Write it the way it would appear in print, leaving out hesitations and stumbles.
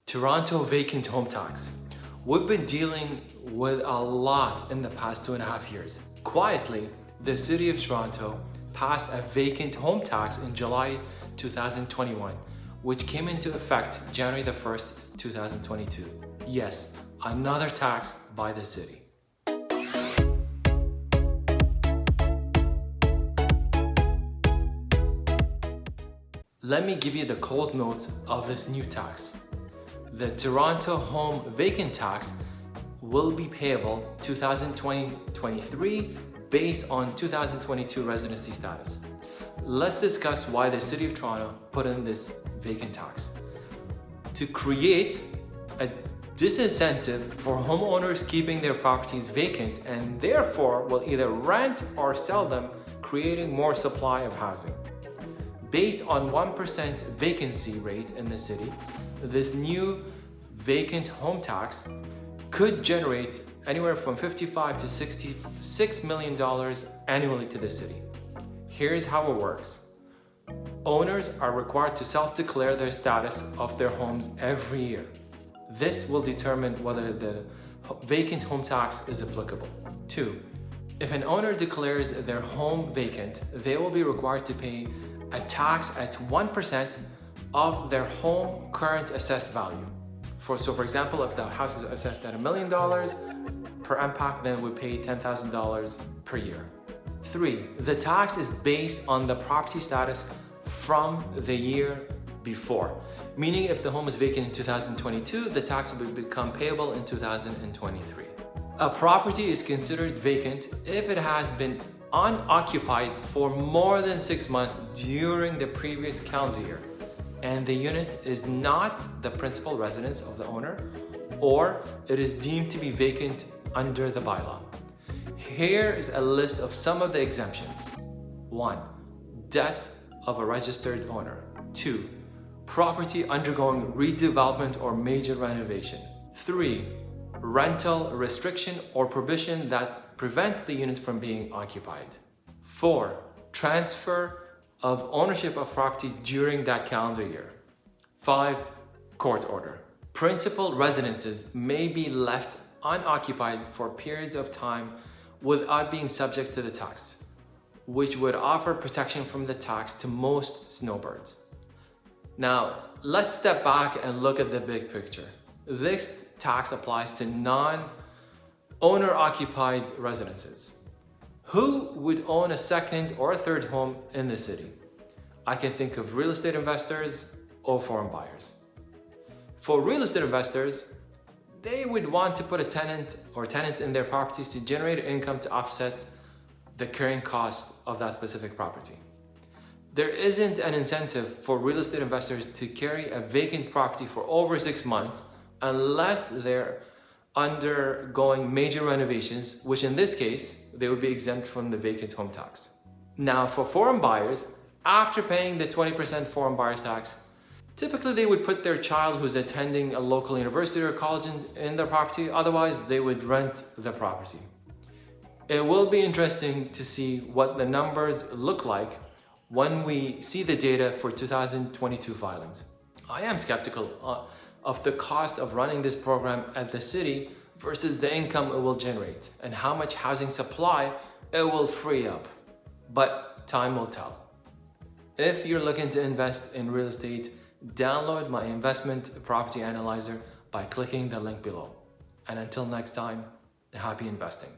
Toronto vacant home tax. We've been dealing with a lot in the past 2.5 years. Quietly, the City of Toronto passed a vacant home tax in July 2021, which came into effect January the 1st, 2022. Yes, another tax by the city. Let me give you the Coles notes of this new tax. The Toronto home vacant tax will be payable 2020-23 based on 2022 residency status. Let's discuss why the City of Toronto put in this vacant tax. To create a disincentive for homeowners keeping their properties vacant and therefore will either rent or sell them, creating more supply of housing. Based on 1% vacancy rate in the city, this new vacant home tax could generate anywhere from $55 to $66 million annually to the city. Here's how it works. Owners are required to self-declare their status of their homes every year. This will determine whether the vacant home tax is applicable. 2. If an owner declares their home vacant, they will be required to pay a tax at 1% of their home current assessed value. So for example, if the house is assessed at $1 million per impact, then we pay $10,000 per year. 3. The tax is based on the property status from the year before. Meaning if the home is vacant in 2022, the tax will become payable in 2023. A property is considered vacant if it has been unoccupied for more than 6 months during the previous calendar year, and the unit is not the principal residence of the owner, or it is deemed to be vacant under the bylaw. Here is a list of some of the exemptions. 1. Death of a registered owner. 2. Property undergoing redevelopment or major renovation. 3. Rental restriction or prohibition that prevents the unit from being occupied. 4. Transfer of ownership of property during that calendar year. 5. Court order. Principal residences may be left unoccupied for periods of time without being subject to the tax, which would offer protection from the tax to most snowbirds. Now, let's step back and look at the big picture. This tax applies to non-owner-occupied residences. Who would own a second or a third home in the city? I can think of real estate investors or foreign buyers. For real estate investors, they would want to put a tenant or tenants in their properties to generate income to offset the carrying cost of that specific property. There isn't an incentive for real estate investors to carry a vacant property for over 6 months unless they're undergoing major renovations, which in this case, they would be exempt from the vacant home tax. Now, for foreign buyers, after paying the 20% foreign buyer's tax, typically they would put their child who's attending a local university or college in their property, otherwise they would rent the property. It will be interesting to see what the numbers look like when we see the data for 2022 filings. I am skeptical of the cost of running this program at the city versus the income it will generate and how much housing supply it will free up. But time will tell. If you're looking to invest in real estate, download my investment property analyzer by clicking the link below. And until next time, happy investing.